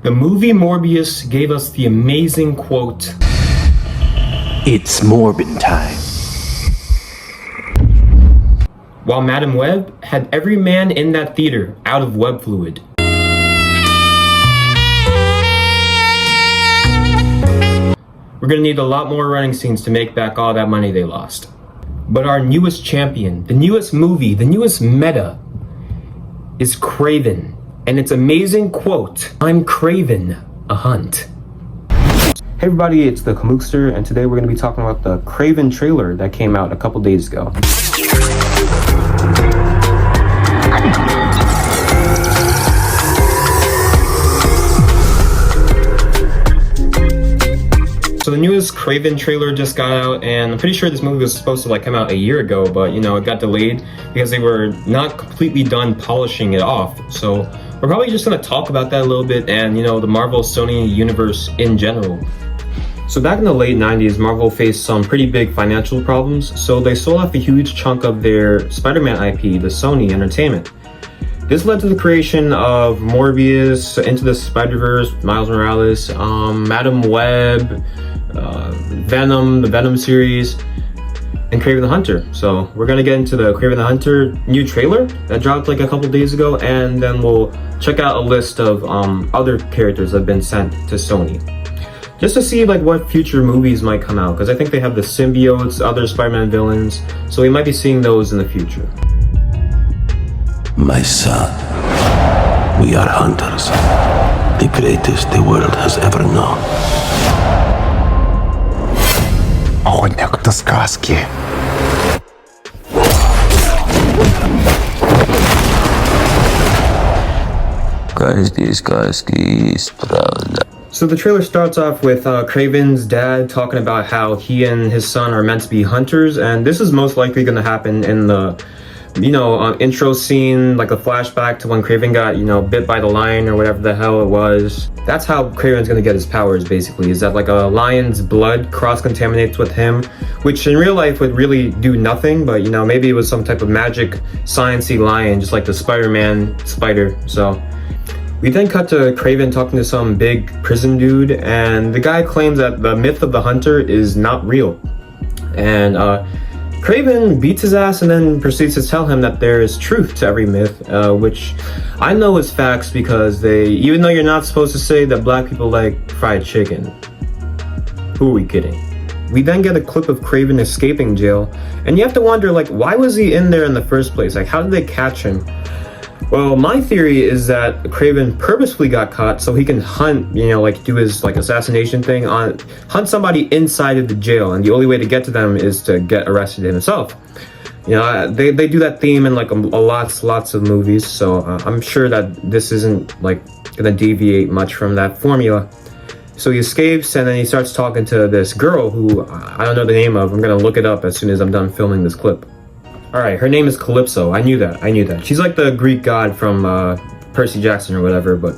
The movie Morbius gave us the amazing quote, "It's Morbin time." while Madam Web had every man in that theater out of web fluid. We're gonna need a lot more running scenes to make back all that money they lost. But our newest champion, the newest movie, the newest meta is Kraven. And its amazing quote, "I'm Kraven, a hunt." Hey everybody, it's the Kamookster, and today we're going to be talking about the Kraven trailer that came out a couple days ago. So the newest Kraven trailer just got out, and I'm pretty sure this movie was supposed to come out a year ago, but it got delayed because they were not completely done polishing it off. So we're probably just going to talk about that a little bit and the Marvel Sony universe in general. So back in the late 90s, Marvel faced some pretty big financial problems, so they sold off a huge chunk of their Spider-Man IP to Sony Entertainment. This led to the creation of Morbius, Into the Spider-Verse, Miles Morales, Madam Web, Venom, the Venom series, and Kraven the Hunter. So we're gonna get into the Kraven the Hunter new trailer that dropped a couple days ago, and then we'll check out a list of other characters that have been sent to Sony, just to see what future movies might come out, because I think they have the symbiotes, other Spider-Man villains, so we might be seeing those in the future. My son, we are hunters, the greatest the world has ever known. Охотник до сказки. Каждый сказки есть правда. So the trailer starts off with Kraven's dad talking about how he and his son are meant to be hunters, and this is most likely going to happen in the intro scene, like a flashback to when Kraven got, bit by the lion or whatever the hell it was. That's how Kraven's gonna get his powers, basically, is that a lion's blood cross-contaminates with him, which in real life would really do nothing, but maybe it was some type of magic science-y lion, just like the Spider-Man spider. So we then cut to Kraven talking to some big prison dude, and the guy claims that the myth of the hunter is not real. And Kraven beats his ass and then proceeds to tell him that there is truth to every myth, which I know is facts because even though you're not supposed to say that black people like fried chicken. Who are we kidding? We then get a clip of Kraven escaping jail, and you have to wonder, why was he in there in the first place? How did they catch him? Well, my theory is that Kraven purposefully got caught so he can hunt, do his assassination thing hunt somebody inside of the jail, and the only way to get to them is to get arrested himself. They do that theme in lots of movies, so I'm sure that this isn't gonna deviate much from that formula. So he escapes, and then he starts talking to this girl who I don't know the name of. I'm gonna look it up as soon as I'm done filming this clip. Alright, her name is Calypso. I knew that. She's like the Greek god from Percy Jackson or whatever, but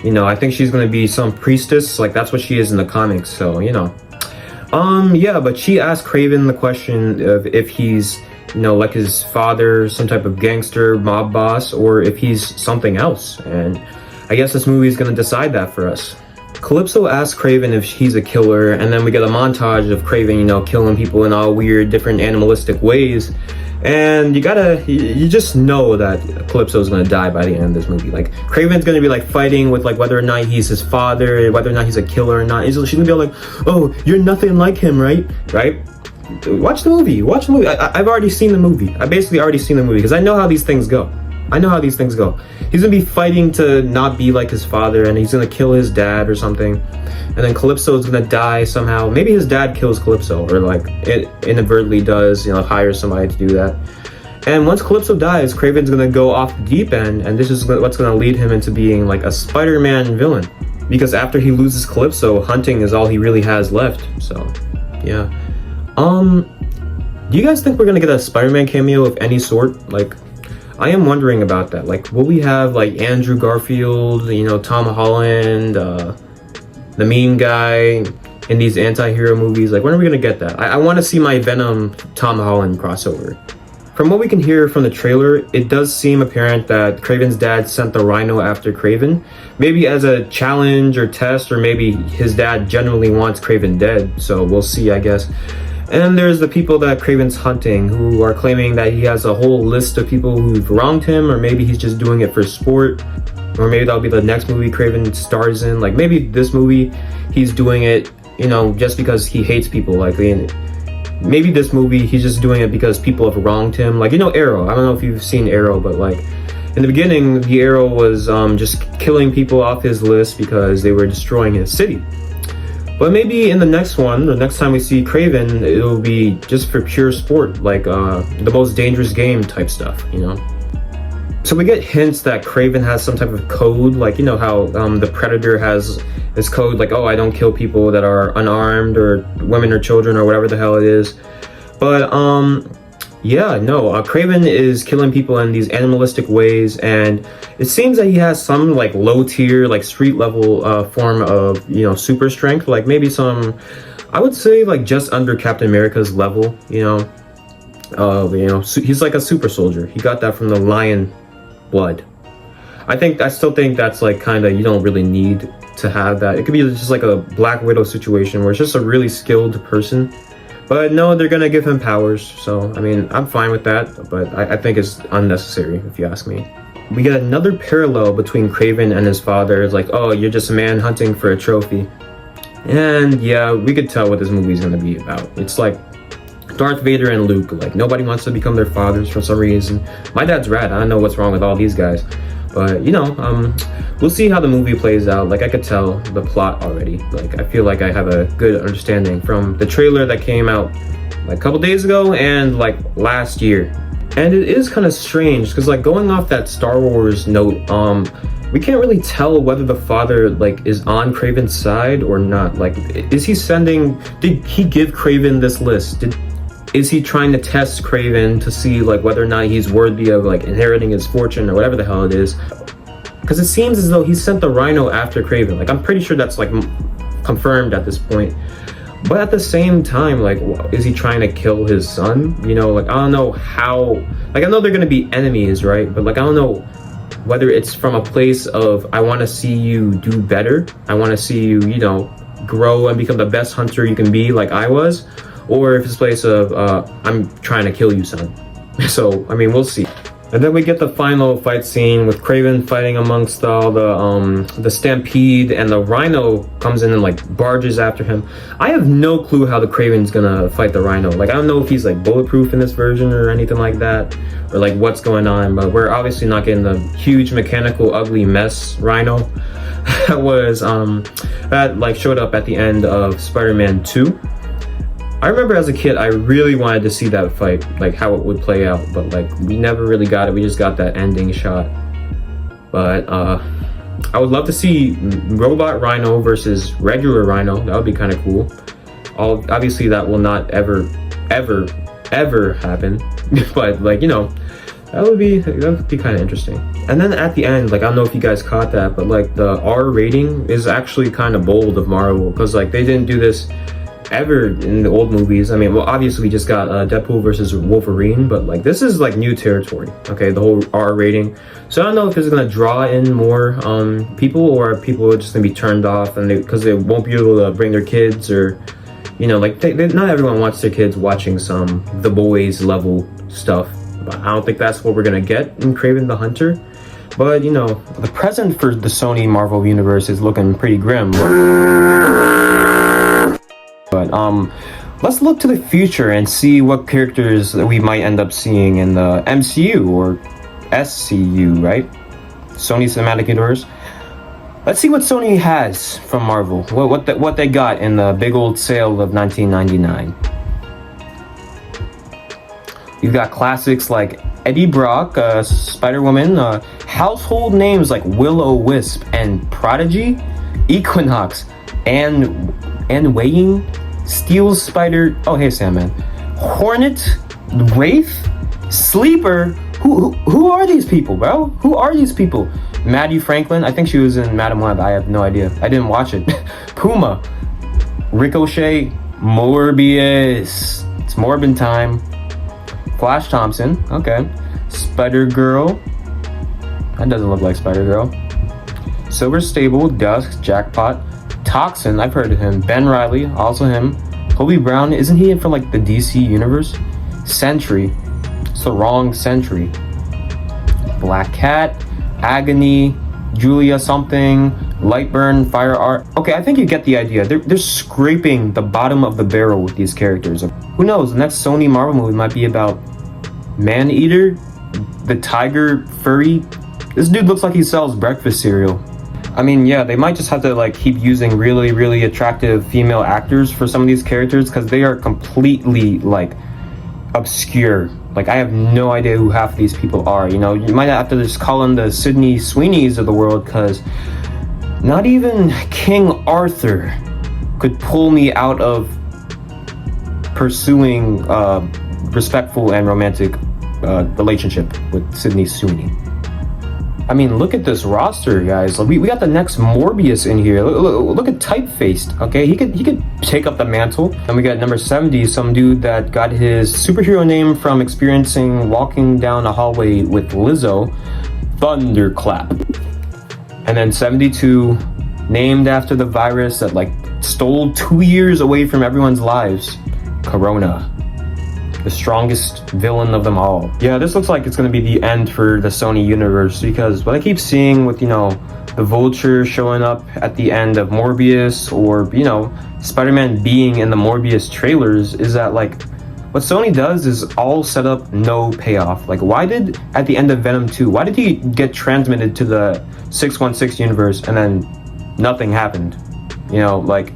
I think she's gonna be some priestess, that's what she is in the comics, so yeah, but she asked Kraven the question of if he's like his father, some type of gangster mob boss, or if he's something else, and I guess this movie is gonna decide that for us. Calypso asks Kraven if he's a killer, and then we get a montage of Kraven, killing people in all weird, different animalistic ways. And you just know that Calypso's gonna die by the end of this movie. Kraven's gonna be fighting with whether or not he's his father, whether or not he's a killer or not. She's gonna be "Oh, you're nothing like him, right?" Watch the movie. I've already seen the movie. I basically already seen the movie because I know how these things go. He's gonna be fighting to not be like his father, and he's gonna kill his dad or something, and then Calypso's gonna die somehow. Maybe his dad kills Calypso, or it inadvertently does, hires somebody to do that. And once Calypso dies, Kraven's gonna go off the deep end, and this is what's gonna lead him into being a Spider-Man villain, because after he loses Calypso, hunting is all he really has left. So yeah, do you guys think we're gonna get a Spider-Man cameo of any sort? I am wondering about that. Will we have Andrew Garfield, Tom Holland, the mean guy in these anti-hero movies? When are we gonna get that? I want to see my Venom Tom Holland crossover. From what we can hear from the trailer, it does seem apparent that Kraven's dad sent the rhino after Kraven, maybe as a challenge or test, or maybe his dad genuinely wants Kraven dead, so we'll see, I guess. And there's the people that Kraven's hunting, who are claiming that he has a whole list of people who've wronged him, or maybe he's just doing it for sport, or maybe that'll be the next movie Kraven stars in. Like, maybe this movie, he's doing it, you know, just because he hates people, like, maybe this movie he's just doing it because people have wronged him, like, you know, Arrow. I don't know if you've seen Arrow, but like in the beginning the Arrow was just killing people off his list because they were destroying his city. But maybe in the next one, the next time we see Kraven, it'll be just for pure sport, like the most dangerous game type stuff, you know. So we get hints that Kraven has some type of code, like, you know how the Predator has this code, like, oh, I don't kill people that are unarmed or women or children or whatever the hell it is. But yeah, no, Kraven is killing people in these animalistic ways, and it seems that he has some like low tier, like street level form of, you know, super strength, like maybe some, I would say like just under Captain America's level, you know. He's like a super soldier. He got that from the lion blood. I still think that's like kind of, you don't really need to have that. It could be just like a Black Widow situation where it's just a really skilled person, but no, they're gonna give him powers. So I mean, I'm fine with that, but I think it's unnecessary if you ask me. We get another parallel between Kraven and his father. It's like, oh, you're just a man hunting for a trophy. And yeah, we could tell what this movie's gonna be about. It's like Darth Vader and Luke, like nobody wants to become their fathers for some reason. My dad's rad. I don't know what's wrong with all these guys, but you know, we'll see how the movie plays out. Like I could tell the plot already. Like I feel like I have a good understanding from the trailer that came out like a couple days ago and like last year. And it is kind of strange because like going off that Star Wars note, we can't really tell whether the father like is on Kraven's side or not. Like, is he sending? Did he give Kraven this list? Is he trying to test Kraven to see like whether or not he's worthy of like inheriting his fortune or whatever the hell it is? Because it seems as though he sent the rhino after Kraven. Like I'm pretty sure that's like confirmed at this point. But at the same time, like, is he trying to kill his son? You know, like I don't know how. Like I know they're gonna be enemies, right? But like I don't know whether it's from a place of I want to see you do better. I want to see you, you know, grow and become the best hunter you can be, like I was. Or if it's a place of, I'm trying to kill you, son. So, I mean, we'll see. And then we get the final fight scene with Kraven fighting amongst all the stampede, and the rhino comes in and like barges after him. I have no clue how the Kraven's gonna fight the rhino. Like, I don't know if he's like bulletproof in this version or anything like that, or like what's going on, but we're obviously not getting the huge mechanical ugly mess rhino that was, that like showed up at the end of Spider-Man 2. I remember as a kid, I really wanted to see that fight, like how it would play out, but like we never really got it. We just got that ending shot. But I would love to see robot rhino versus regular rhino. That would be kind of cool. Obviously that will not ever happen. But like, you know, that would be kind of interesting. And then at the end, like I don't know if you guys caught that, but like the R rating is actually kind of bold of Marvel, because like they didn't do this ever in the old movies. I mean, well, obviously we just got Deadpool versus Wolverine, but like this is like new territory. Okay, the whole R rating. So I don't know if it's gonna draw in more people, or people are just gonna be turned off, and because they won't be able to bring their kids, or you know, like not everyone wants their kids watching some The Boys level stuff. But I don't think that's what we're gonna get in Kraven the Hunter. But you know, the present for the Sony Marvel universe is looking pretty grim. But let's look to the future and see what characters that we might end up seeing in the MCU or SCU, right? Sony Cinematic Universe. Let's see what Sony has from Marvel. What they got in the big old sale of 1999. You've got classics like Eddie Brock, Spider-Woman, household names like Will-O-Wisp and Prodigy, Equinox, and Weighing, Steel Spider, oh hey Sandman, Hornet, Wraith, Sleeper. Who are these people, bro? Who are these people? Maddie Franklin, I think she was in Madam Web, I have no idea. I didn't watch it. Puma, Ricochet, Morbius, it's Morbin time. Flash Thompson, okay. Spider-Girl. That doesn't look like Spider-Girl. Silver Stable, Dusk, Jackpot. Toxin, I've heard of him. Ben Reilly, also him. Hobie Brown, isn't he from like the DC universe? Sentry. It's the wrong Sentry. Black Cat, Agony, Julia something, Lightburn, Fire Art. Okay, I think you get the idea. They're scraping the bottom of the barrel with these characters. Who knows, the next Sony Marvel movie might be about Man-Eater, the tiger furry. This dude looks like he sells breakfast cereal. I mean, yeah, they might just have to like keep using really, really attractive female actors for some of these characters because they are completely like obscure. Like I have no idea who half of these people are. You know, you might have to just call them the Sydney Sweeneys of the world because not even King Arthur could pull me out of pursuing respectful and romantic relationship with Sydney Sweeney. I mean, look at this roster, guys. We got the next Morbius in here. Look at Typefaced, okay? He could take up the mantle. And we got number 70, some dude that got his superhero name from experiencing walking down a hallway with Lizzo, Thunderclap. And then 72, named after the virus that like stole 2 years away from everyone's lives, Corona. The strongest villain of them all. Yeah, this looks like it's going to be the end for the Sony universe because what I keep seeing with, you know, the Vulture showing up at the end of Morbius or, you know, Spider-Man being in the Morbius trailers is that, like, what Sony does is all set up, no payoff. Like, why did, at the end of Venom 2, why did he get transmitted to the 616 universe and then nothing happened? You know, like,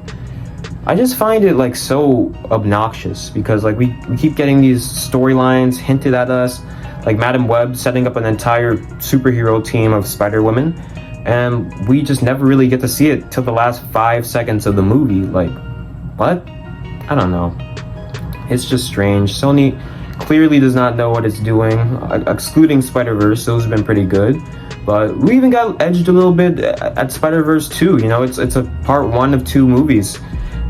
I just find it like so obnoxious because like we keep getting these storylines hinted at us, like Madam Web setting up an entire superhero team of Spider-Women, and we just never really get to see it till the last 5 seconds of the movie. Like, what? I don't know. It's just strange. Sony clearly does not know what it's doing, excluding Spider-Verse. Those have been pretty good. But we even got edged a little bit at Spider-Verse 2. You know, it's a part 1 of 2 movies.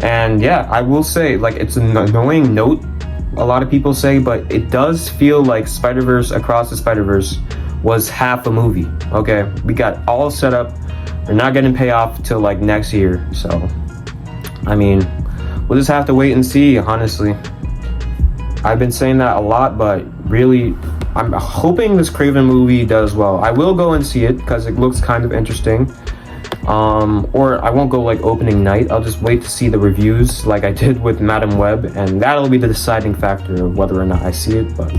And yeah, I will say, like, it's an annoying note, a lot of people say, but it does feel like Spider-Verse Across the Spider-Verse was half a movie. Okay, we got all set up. We're not getting payoff till like next year. So, I mean, we'll just have to wait and see, honestly. I've been saying that a lot, but really, I'm hoping this Kraven movie does well. I will go and see it because it looks kind of interesting. Or I won't go like opening night. I'll just wait to see the reviews like I did with Madam Web, and that'll be the deciding factor of whether or not I see it. But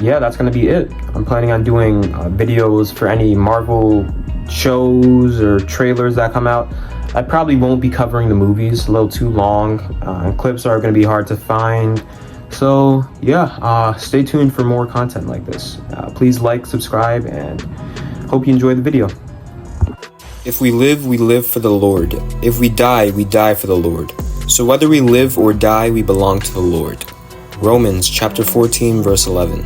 yeah, that's gonna be it. I'm planning on doing videos for any Marvel shows or trailers that come out. I probably won't be covering the movies, a little too long, and clips are gonna be hard to find. So yeah, stay tuned for more content like this. Please like, subscribe, and hope you enjoyed the video. If we live for the Lord. If we die for the Lord. So whether we live or die, we belong to the Lord. Romans chapter 14, verse 11.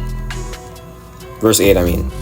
Verse 8, I mean.